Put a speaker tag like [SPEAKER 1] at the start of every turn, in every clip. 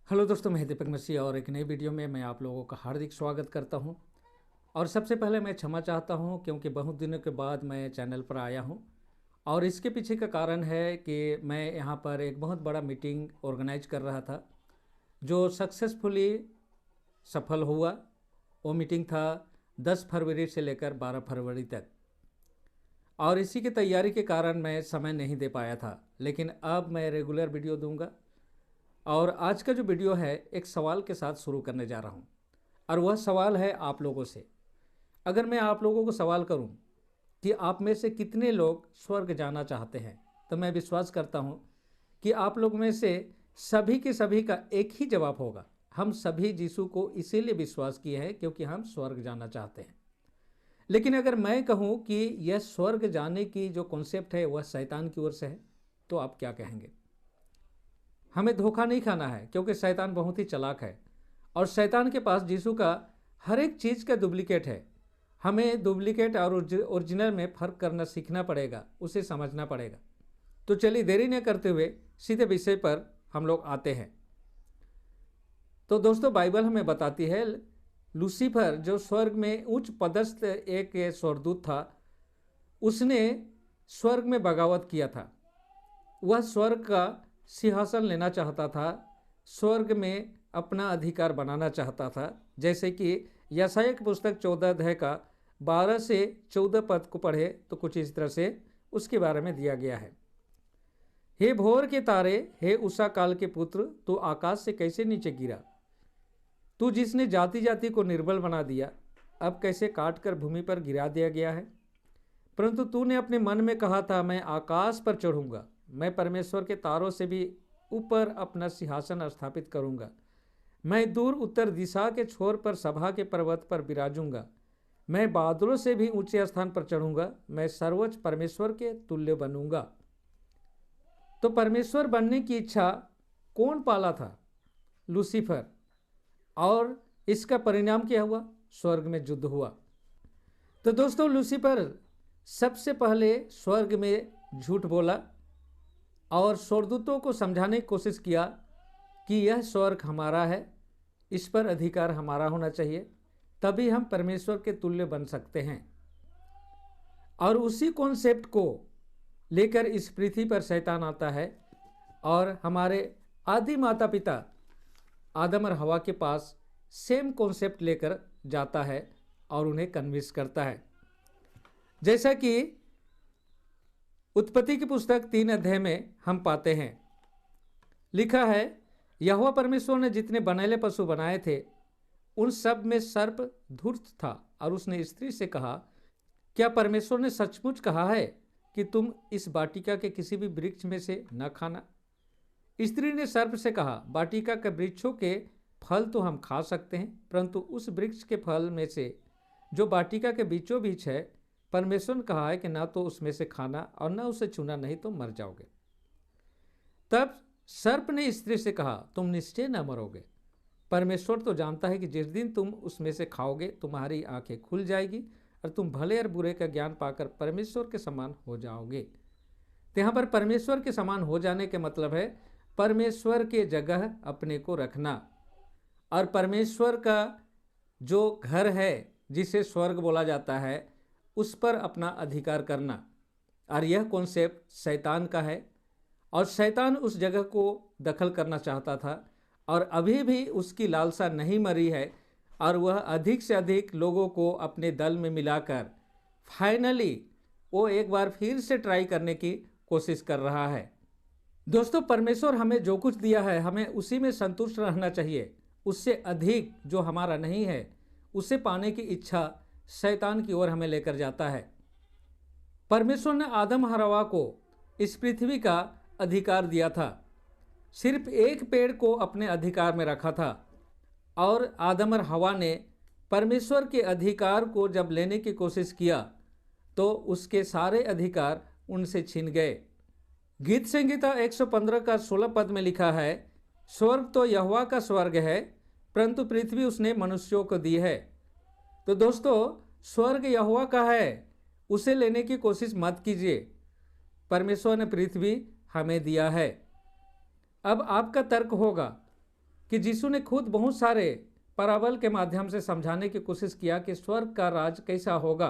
[SPEAKER 1] Hello दोस्तों, मैं दीपक मसीह और एक नई वीडियो में मैं आप लोगों का हार्दिक स्वागत करता हूं। और सबसे पहले मैं क्षमा चाहता हूं क्योंकि बहुत दिनों के बाद मैं चैनल पर आया हूं। और इसके पीछे का कारण है कि मैं यहां पर एक बहुत बड़ा मीटिंग ऑर्गेनाइज कर रहा था जो सक्सेसफुली सफल हुआ। वो मीटिंग था 10 फरवरी से लेकर 12 फरवरी तक, और इसी की तैयारी के कारण मैं समय नहीं दे पाया था। लेकिन अब मैं रेगुलर वीडियो दूंगा। और आज का जो वीडियो है एक सवाल के साथ शुरू करने जा रहा हूं, और वह सवाल है आप लोगों से। अगर मैं आप लोगों को सवाल करूं कि आप में से कितने लोग स्वर्ग जाना चाहते हैं, तो मैं विश्वास करता हूं कि आप लोग में से सभी के सभी का एक ही जवाब होगा। हम सभी यीशु को इसीलिए विश्वास किए हैं क्योंकि हम स्वर्ग जाना चाहते हैं। लेकिन अगर मैं कहूं कि यह स्वर्ग जाने की जो कॉन्सेप्ट है वह शैतान की ओर से है, तो आप क्या कहेंगे? हमें धोखा नहीं खाना है क्योंकि शैतान बहुत ही चालाक है, और शैतान के पास यीशु का हर एक चीज़ का डुप्लीकेट है। हमें डुप्लीकेट और ओरिजिनल में फ़र्क करना सीखना पड़ेगा, उसे समझना पड़ेगा। तो चलिए देरी न करते हुए सीधे विषय पर हम लोग आते हैं। तो दोस्तों, बाइबल हमें बताती है लूसीफर जो स्वर्ग में उच्च पदस्थ एक स्वर्गदूत था, उसने स्वर्ग में बगावत किया था। वह स्वर्ग का सिंहासन लेना चाहता था, स्वर्ग में अपना अधिकार बनाना चाहता था। जैसे कि यशायाह की पुस्तक 14 अध्याय का 12 से 14 पद को पढ़े तो कुछ इस तरह से उसके बारे में दिया गया है। हे भोर के तारे, हे उषा काल के पुत्र, तू आकाश से कैसे नीचे गिरा? तू जिसने जाति जाति को निर्बल बना दिया, अब कैसे काट कर भूमि पर गिरा दिया गया है। परंतु तूने अपने मन में कहा था, मैं आकाश पर चढ़ूंगा, मैं परमेश्वर के तारों से भी ऊपर अपना सिंहासन स्थापित करूंगा। मैं दूर उत्तर दिशा के छोर पर सभा के पर्वत पर विराजूंगा। मैं बादलों से भी ऊंचे स्थान पर चढ़ूंगा, मैं सर्वोच्च परमेश्वर के तुल्य बनूंगा। तो परमेश्वर बनने की इच्छा कौन पाला था? लूसीफर। और इसका परिणाम क्या हुआ? स्वर्ग में युद्ध हुआ। तो दोस्तों, लूसीफर सबसे पहले स्वर्ग में झूठ बोला और स्वर्गदूतों को समझाने की कोशिश किया कि यह स्वर्ग हमारा है, इस पर अधिकार हमारा होना चाहिए, तभी हम परमेश्वर के तुल्य बन सकते हैं। और उसी कॉन्सेप्ट को लेकर इस पृथ्वी पर शैतान आता है और हमारे आदि माता पिता आदम और हवा के पास सेम कॉन्सेप्ट लेकर जाता है और उन्हें कन्विंस करता है। जैसा कि उत्पत्ति की पुस्तक 3 अध्याय में हम पाते हैं, लिखा है, यहोवा परमेश्वर ने जितने बनेले पशु बनाए थे उन सब में सर्प धूर्त था, और उसने स्त्री से कहा, क्या परमेश्वर ने सचमुच कहा है कि तुम इस वाटिका के किसी भी वृक्ष में से न खाना? स्त्री ने सर्प से कहा, वाटिका के वृक्षों के फल तो हम खा सकते हैं, परंतु उस वृक्ष के फल में से जो वाटिका के बीचों बीच है, परमेश्वर ने कहा है कि ना तो उसमें से खाना और ना उसे छूना, नहीं तो मर जाओगे। तब सर्प ने स्त्री से कहा, तुम निश्चय न मरोगे। परमेश्वर तो जानता है कि जिस दिन तुम उसमें से खाओगे तुम्हारी आंखें खुल जाएगी और तुम भले और बुरे का ज्ञान पाकर परमेश्वर के समान हो जाओगे। तो यहाँ पर परमेश्वर के समान हो जाने के मतलब है परमेश्वर के जगह अपने को रखना, और परमेश्वर का जो घर है जिसे स्वर्ग बोला जाता है उस पर अपना अधिकार करना। और यह कॉन्सेप्ट शैतान का है, और शैतान उस जगह को दखल करना चाहता था, और अभी भी उसकी लालसा नहीं मरी है, और वह अधिक से अधिक लोगों को अपने दल में मिलाकर फाइनली वो एक बार फिर से ट्राई करने की कोशिश कर रहा है। दोस्तों, परमेश्वर हमें जो कुछ दिया है हमें उसी में संतुष्ट रहना चाहिए। उससे अधिक जो हमारा नहीं है उसे पाने की इच्छा शैतान की ओर हमें लेकर जाता है। परमेश्वर ने आदम और हव्वा को इस पृथ्वी का अधिकार दिया था, सिर्फ एक पेड़ को अपने अधिकार में रखा था, और आदम और हव्वा ने परमेश्वर के अधिकार को जब लेने की कोशिश किया तो उसके सारे अधिकार उनसे छिन गए। गीत संहिता 115 का 16 पद में लिखा है, स्वर्ग तो यहोवा का स्वर्ग है, परंतु पृथ्वी उसने मनुष्यों को दी है। तो दोस्तों, स्वर्ग यहोवा का है, उसे लेने की कोशिश मत कीजिए। परमेश्वर ने पृथ्वी हमें दिया है। अब आपका तर्क होगा कि यीशु ने खुद बहुत सारे पैराबल के माध्यम से समझाने की कोशिश किया कि स्वर्ग का राज कैसा होगा।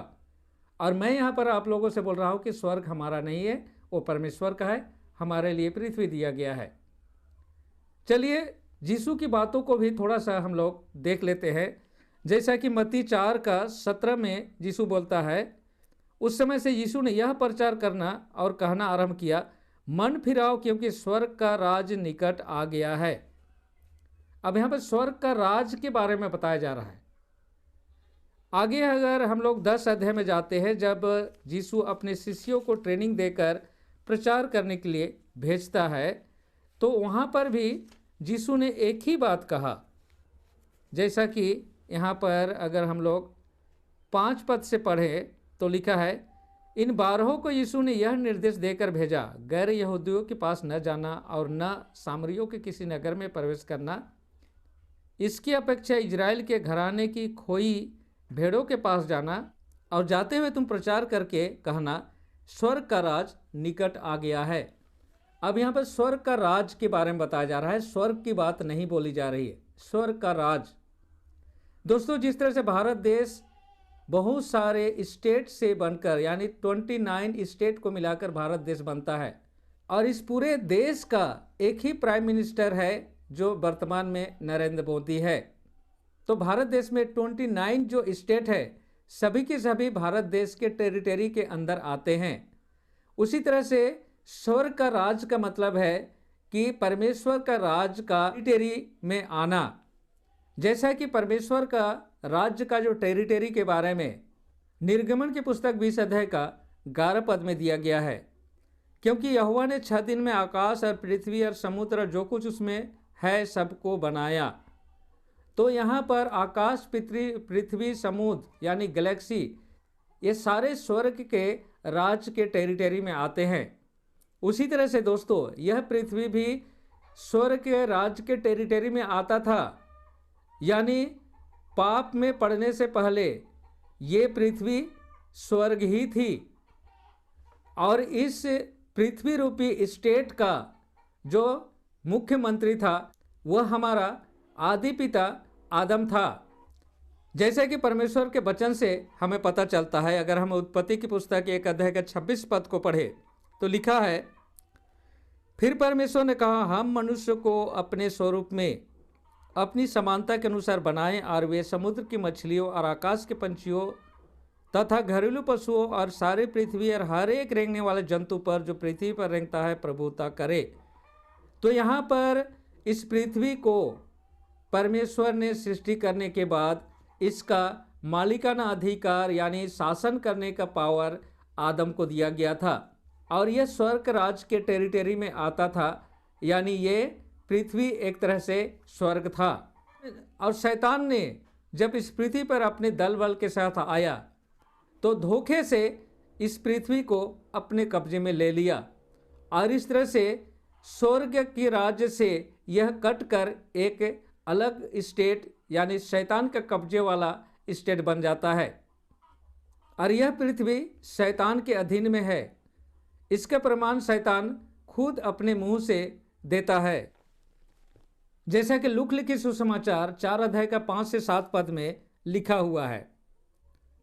[SPEAKER 1] और मैं यहाँ पर आप लोगों से बोल रहा हूँ कि स्वर्ग हमारा नहीं है, वो परमेश्वर का है, हमारे लिए पृथ्वी दिया गया है। चलिए यीशु की बातों को भी थोड़ा सा हम लोग देख लेते हैं। जैसा कि मत्ती 4:17 में यीशु बोलता है, उस समय से यीशु ने यह प्रचार करना और कहना आरंभ किया, मन फिराओ क्योंकि स्वर्ग का राज निकट आ गया है। अब यहाँ पर स्वर्ग का राज के बारे में बताया जा रहा है। आगे अगर हम लोग 10 अध्याय में जाते हैं, जब यीशु अपने शिष्यों को ट्रेनिंग देकर प्रचार करने के लिए भेजता है, तो वहाँ पर भी यीशु ने एक ही बात कहा। जैसा कि यहाँ पर अगर हम लोग 5 पद से पढ़ें तो लिखा है, इन 12 को यीशु ने यह निर्देश देकर भेजा, गैर यहूदियों के पास न जाना और न सामरियों के किसी नगर में प्रवेश करना, इसकी अपेक्षा इजराइल के घराने की खोई भेड़ों के पास जाना, और जाते हुए तुम प्रचार करके कहना, स्वर्ग का राज निकट आ गया है। अब यहाँ पर स्वर्ग का राज के बारे में बताया जा रहा है, स्वर्ग की बात नहीं बोली जा रही है, स्वर्ग का राज। दोस्तों, जिस तरह से भारत देश बहुत सारे स्टेट से बनकर, यानी 29 स्टेट को मिलाकर भारत देश बनता है, और इस पूरे देश का एक ही प्राइम मिनिस्टर है जो वर्तमान में नरेंद्र मोदी है। तो भारत देश में 29 जो स्टेट है, सभी के सभी भारत देश के टेरिटरी के अंदर आते हैं। उसी तरह से स्वर्ग का राज का मतलब है कि परमेश्वर का राज का टेरिटरी में आना। जैसा कि परमेश्वर का राज्य का जो टेरिटरी के बारे में निर्गमन की पुस्तक 20 अध्याय का 11 पद में दिया गया है, क्योंकि यहोवा ने 6 दिन में आकाश और पृथ्वी और समुद्र जो कुछ उसमें है सबको बनाया। तो यहाँ पर आकाश, पृथ्वी, समुद्र यानी गैलेक्सी, ये सारे स्वर्ग के राज के टेरिटरी में आते हैं। उसी तरह से दोस्तों, यह पृथ्वी भी स्वर्ग के राज के टेरिटरी में आता था, यानी पाप में पड़ने से पहले ये पृथ्वी स्वर्ग ही थी। और इस पृथ्वी रूपी स्टेट का जो मुख्यमंत्री था वह हमारा आदि पिता आदम था। जैसे कि परमेश्वर के वचन से हमें पता चलता है, अगर हम उत्पत्ति की पुस्तक 1 अध्याय का 26 पद को पढ़े तो लिखा है, फिर परमेश्वर ने कहा, हम मनुष्य को अपने स्वरूप में अपनी समानता के अनुसार बनाएं, और वे समुद्र की मछलियों और आकाश के पंछियों तथा घरेलू पशुओं और सारी पृथ्वी और हर एक रेंगने वाले जंतु पर जो पृथ्वी पर रेंगता है प्रभुता करे। तो यहाँ पर इस पृथ्वी को परमेश्वर ने सृष्टि करने के बाद इसका मालिकाना अधिकार यानी शासन करने का पावर आदम को दिया गया था, और यह स्वर्ग राज के टेरिटरी में आता था, यानी ये पृथ्वी एक तरह से स्वर्ग था। और शैतान ने जब इस पृथ्वी पर अपने दल बल के साथ आया तो धोखे से इस पृथ्वी को अपने कब्जे में ले लिया, और इस तरह से स्वर्ग के राज्य से यह कटकर एक अलग स्टेट यानी शैतान का कब्जे वाला स्टेट बन जाता है, और यह पृथ्वी शैतान के अधीन में है। इसका प्रमाण शैतान खुद अपने मुंह से देता है। जैसा कि लूका लिखित सुसमाचार 4 अध्याय का 5 से 7 पद में लिखा हुआ है,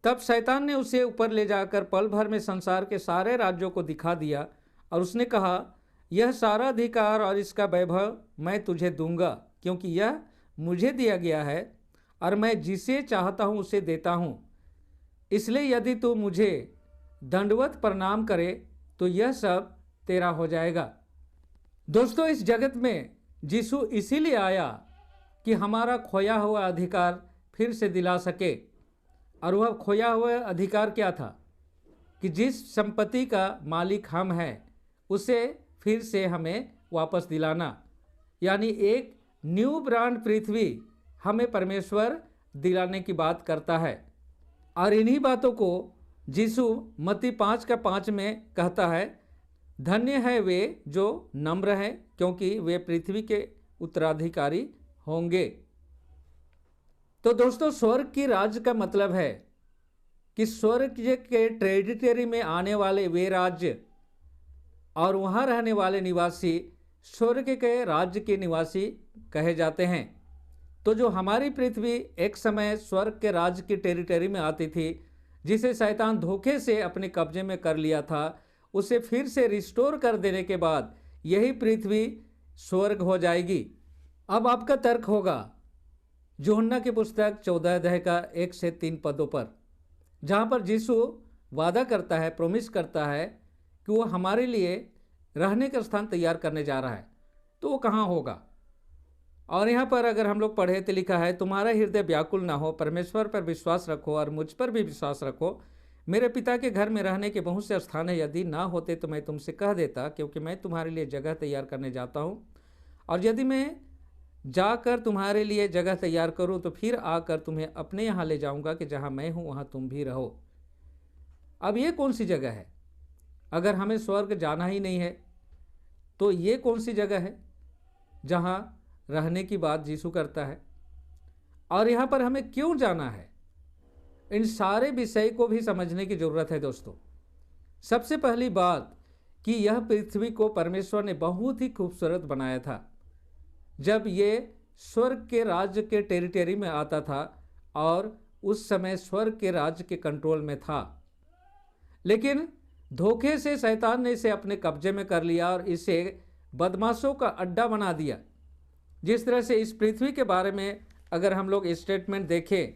[SPEAKER 1] तब शैतान ने उसे ऊपर ले जाकर पल भर में संसार के सारे राज्यों को दिखा दिया, और उसने कहा, यह सारा अधिकार और इसका वैभव मैं तुझे दूंगा, क्योंकि यह मुझे दिया गया है और मैं जिसे चाहता हूँ उसे देता हूँ। इसलिए यदि तू मुझे दंडवत प्रणाम करे तो यह सब तेरा हो जाएगा। दोस्तों, इस जगत में यीशु इसीलिए आया कि हमारा खोया हुआ अधिकार फिर से दिला सके। और वह खोया हुआ अधिकार क्या था? कि जिस संपत्ति का मालिक हम हैं उसे फिर से हमें वापस दिलाना, यानी एक न्यू ब्रांड पृथ्वी हमें परमेश्वर दिलाने की बात करता है। और इन्हीं बातों को यीशु मत्ती 5:5 में कहता है, धन्य है वे जो नम्र हैं, क्योंकि वे पृथ्वी के उत्तराधिकारी होंगे। तो दोस्तों, स्वर्ग की राज्य का मतलब है कि स्वर्ग के टेरिटरी में आने वाले वे राज्य और वहाँ रहने वाले निवासी स्वर्ग के राज्य के निवासी कहे जाते हैं। तो जो हमारी पृथ्वी एक समय स्वर्ग के राज्य की टेरिटरी में आती थी, जिसे शैतान धोखे से अपने कब्जे में कर लिया था, उसे फिर से रिस्टोर कर देने के बाद यही पृथ्वी स्वर्ग हो जाएगी। अब आपका तर्क होगा यूहन्ना की पुस्तक 14 अध्याय का 1 से 3 पदों पर, जहाँ पर यीशु वादा करता है, प्रोमिस करता है कि वो हमारे लिए रहने का स्थान तैयार करने जा रहा है। तो वो कहाँ होगा? और यहाँ पर अगर हम लोग पढ़े तो लिखा है, तुम्हारा हृदय व्याकुल ना हो, परमेश्वर पर विश्वास रखो और मुझ पर भी विश्वास रखो। मेरे पिता के घर में रहने के बहुत से स्थान है, यदि ना होते तो मैं तुमसे कह देता, क्योंकि मैं तुम्हारे लिए जगह तैयार करने जाता हूँ। और यदि मैं जाकर तुम्हारे लिए जगह तैयार करूँ तो फिर आकर तुम्हें अपने यहाँ ले जाऊँगा कि जहाँ मैं हूँ वहाँ तुम भी रहो। अब ये कौन सी जगह है? अगर हमें स्वर्ग जाना ही नहीं है तो ये कौन सी जगह है जहाँ रहने की बात यीशु करता है? और यहाँ पर हमें क्यों जाना है? इन सारे विषय को भी समझने की जरूरत है दोस्तों। सबसे पहली बात कि यह पृथ्वी को परमेश्वर ने बहुत ही खूबसूरत बनाया था जब ये स्वर्ग के राज्य के टेरिटरी में आता था और उस समय स्वर्ग के राज्य के कंट्रोल में था। लेकिन धोखे से शैतान ने इसे अपने कब्जे में कर लिया और इसे बदमाशों का अड्डा बना दिया। जिस तरह से इस पृथ्वी के बारे में अगर हम लोग स्टेटमेंट देखें,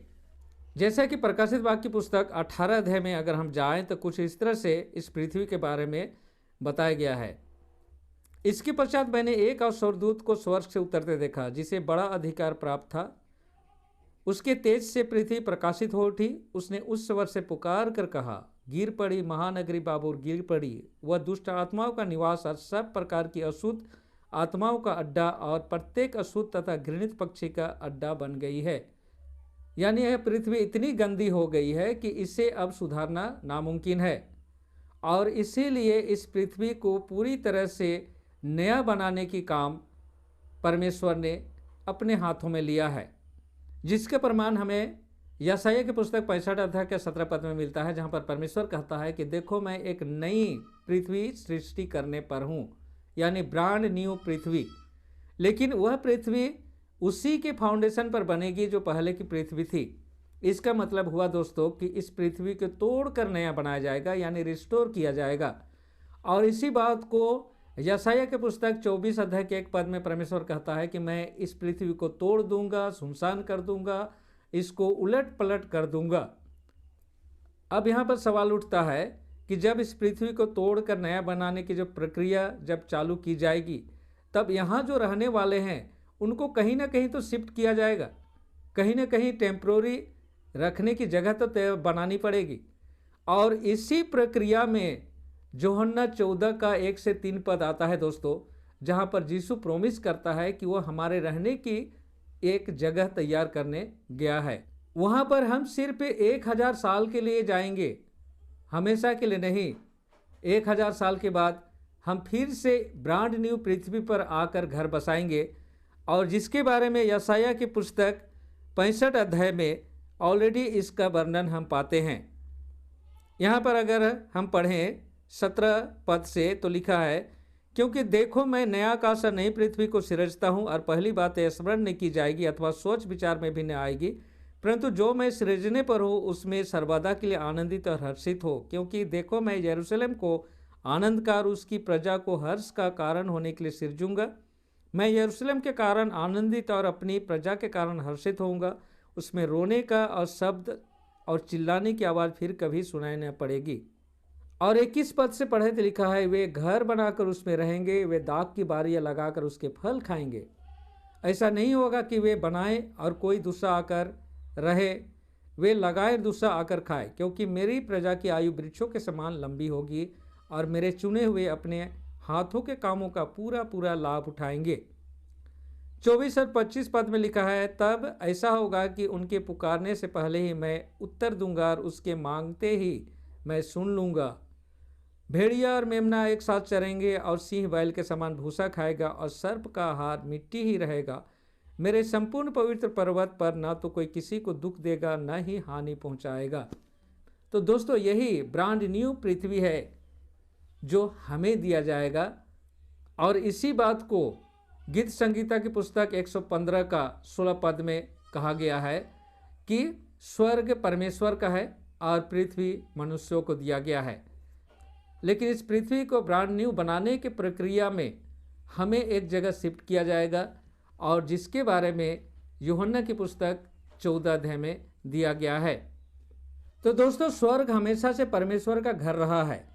[SPEAKER 1] जैसा कि प्रकाशित वाक्य की पुस्तक 18 अध्याय में अगर हम जाएं तो कुछ इस तरह से इस पृथ्वी के बारे में बताया गया है। इसके पश्चात मैंने एक और स्वर्गदूत को स्वर्ग से उतरते देखा, जिसे बड़ा अधिकार प्राप्त था। उसके तेज से पृथ्वी प्रकाशित हो उठी। उसने उस स्वर से पुकार कर कहा, गिर पड़ी महानगरी बाबुल, गिर पड़ी, वह दुष्ट आत्माओं का निवास और सब प्रकार की अशुद्ध आत्माओं का अड्डा और प्रत्येक अशुद्ध तथा घृणित पक्षी का अड्डा बन गई है। यानी यह पृथ्वी इतनी गंदी हो गई है कि इसे अब सुधारना नामुमकिन है, और इसीलिए इस पृथ्वी को पूरी तरह से नया बनाने की काम परमेश्वर ने अपने हाथों में लिया है, जिसका प्रमाण हमें यशायाह की पुस्तक 65 अध्याय के 17 पद में मिलता है, जहाँ पर परमेश्वर कहता है कि देखो मैं एक नई पृथ्वी सृष्टि करने पर हूँ, यानी ब्रांड न्यू पृथ्वी। लेकिन वह पृथ्वी उसी के फाउंडेशन पर बनेगी जो पहले की पृथ्वी थी। इसका मतलब हुआ दोस्तों कि इस पृथ्वी को तोड़कर नया बनाया जाएगा, यानी रिस्टोर किया जाएगा। और इसी बात को यशायाह के पुस्तक 24 अध्याय के 1 पद में परमेश्वर कहता है कि मैं इस पृथ्वी को तोड़ दूंगा, सुनसान कर दूंगा, इसको उलट पलट कर दूंगा। अब यहाँ पर सवाल उठता है कि जब इस पृथ्वी को तोड़कर नया बनाने की जो प्रक्रिया जब चालू की जाएगी, तब यहाँ जो रहने वाले हैं उनको कहीं ना कहीं तो शिफ्ट किया जाएगा, कहीं ना कहीं टेम्प्रोरी रखने की जगह तो बनानी पड़ेगी। और इसी प्रक्रिया में यूहन्ना 14 का 1 से 3 पद आता है दोस्तों, जहाँ पर यीशु प्रोमिस करता है कि वह हमारे रहने की एक जगह तैयार करने गया है। वहाँ पर हम सिर्फ 1000 साल के लिए जाएंगे, हमेशा के लिए नहीं। 1000 साल के बाद हम फिर से ब्रांड न्यू पृथ्वी पर आकर घर बसाएंगे, और जिसके बारे में यशायाह की पुस्तक 65 अध्याय में ऑलरेडी इसका वर्णन हम पाते हैं। यहाँ पर अगर हम पढ़ें 17 पद से तो लिखा है, क्योंकि देखो मैं नया आकाश और नई पृथ्वी को सृजता हूँ, और पहली बातें स्मरण नहीं की जाएगी अथवा सोच विचार में भी न आएगी, परंतु जो मैं सृजने पर हूँ उसमें सर्वदा के लिए आनंदित और हर्षित हो। क्योंकि देखो मैं यरूशलेम को आनंद का और उसकी प्रजा को हर्ष का कारण होने के लिए सृजूंगा। मैं यरूशलेम के कारण आनंदित और अपनी प्रजा के कारण हर्षित होऊंगा। उसमें रोने का और शब्द और चिल्लाने की आवाज़ फिर कभी सुनाई न पड़ेगी। और 21 पद से पढ़े तो लिखा है, वे घर बनाकर उसमें रहेंगे, वे दाख की बारियाँ लगाकर उसके फल खाएंगे। ऐसा नहीं होगा कि वे बनाएं और कोई दूसरा आकर रहे, वे लगाए दूसरा आकर खाए, क्योंकि मेरी प्रजा की आयु वृक्षों के समान लंबी होगी और मेरे चुने हुए अपने हाथों के कामों का पूरा पूरा लाभ उठाएंगे। 24 और 25 पद में लिखा है, तब ऐसा होगा कि उनके पुकारने से पहले ही मैं उत्तर दूंगा और उसके मांगते ही मैं सुन लूँगा। भेड़िया और मेमना एक साथ चरेंगे और सिंह बैल के समान भूसा खाएगा और सर्प का आहार मिट्टी ही रहेगा। मेरे संपूर्ण पवित्र पर्वत पर न तो कोई किसी को दुख देगा न ही हानि पहुंचाएगा। तो दोस्तों यही ब्रांड न्यू पृथ्वी है जो हमें दिया जाएगा, और इसी बात को गीत संगीता की पुस्तक 115 का 16 पद में कहा गया है कि स्वर्ग परमेश्वर का है और पृथ्वी मनुष्यों को दिया गया है। लेकिन इस पृथ्वी को ब्रांड न्यू बनाने की प्रक्रिया में हमें एक जगह शिफ्ट किया जाएगा, और जिसके बारे में यूहन्ना की पुस्तक 14 अध्याय में दिया गया है। तो दोस्तों, स्वर्ग हमेशा से परमेश्वर का घर रहा है,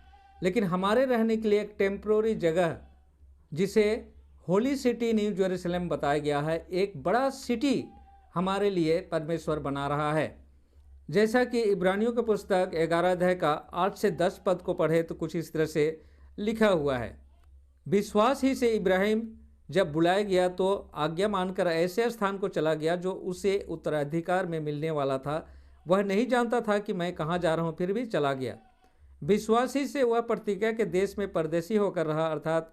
[SPEAKER 1] लेकिन हमारे रहने के लिए एक टेम्प्रोरी जगह जिसे होली सिटी न्यू जेरूशलेम बताया गया है, एक बड़ा सिटी हमारे लिए परमेश्वर बना रहा है। जैसा कि इब्रानियों की पुस्तक 11 अध्याय का 8 से 10 पद को पढ़े तो कुछ इस तरह से लिखा हुआ है। विश्वास ही से इब्राहिम जब बुलाया गया तो आज्ञा मानकर ऐसे स्थान को चला गया जो उसे उत्तराधिकार में मिलने वाला था। वह नहीं जानता था कि मैं कहाँ जा रहा हूँ, फिर भी चला गया। विश्वास ही से वह प्रतिज्ञा के देश में परदेशी होकर रहा, अर्थात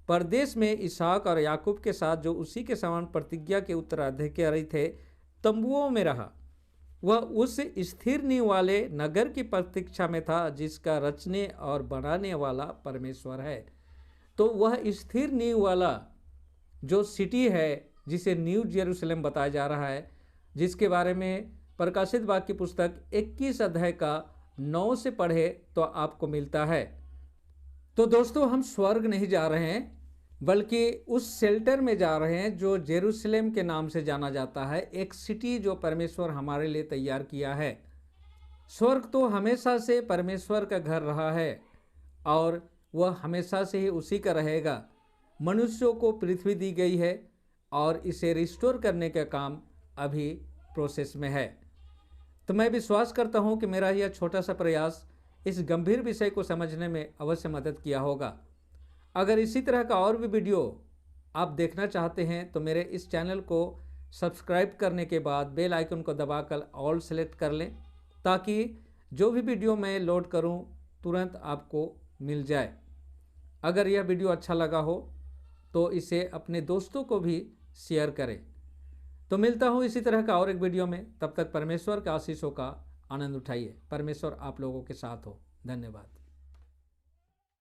[SPEAKER 1] परदेश में इसहाक और याकूब के साथ, जो उसी के समान प्रतिज्ञा के उत्तराधिकारी थे, तंबुओं में रहा। वह उस स्थिर नींव वाले नगर की प्रतीक्षा में था जिसका रचने और बनाने वाला परमेश्वर है। तो वह स्थिर नींव वाला जो सिटी है, जिसे न्यू जेरूशलेम बताया जा रहा है, जिसके बारे में प्रकाशित वाक्य पुस्तक 21 अध्याय का 9 से पढ़े तो आपको मिलता है। तो दोस्तों, हम स्वर्ग नहीं जा रहे हैं, बल्कि उस शेल्टर में जा रहे हैं जो जेरूशलेम के नाम से जाना जाता है, एक सिटी जो परमेश्वर हमारे लिए तैयार किया है। स्वर्ग तो हमेशा से परमेश्वर का घर रहा है और वह हमेशा से ही उसी का रहेगा। मनुष्यों को पृथ्वी दी गई है और इसे रिस्टोर करने का काम अभी प्रोसेस में है। तो मैं विश्वास करता हूं कि मेरा यह छोटा सा प्रयास इस गंभीर विषय को समझने में अवश्य मदद किया होगा। अगर इसी तरह का और भी वीडियो आप देखना चाहते हैं तो मेरे इस चैनल को सब्सक्राइब करने के बाद बेल आइकन को दबाकर ऑल सेलेक्ट कर लें, ताकि जो भी वीडियो मैं लोड करूं तुरंत आपको मिल जाए। अगर यह वीडियो अच्छा लगा हो तो इसे अपने दोस्तों को भी शेयर करें। तो मिलता हूँ इसी तरह का और एक वीडियो में। तब तक परमेश्वर के आशीषों का आनंद उठाइए। परमेश्वर आप लोगों के साथ हो। धन्यवाद।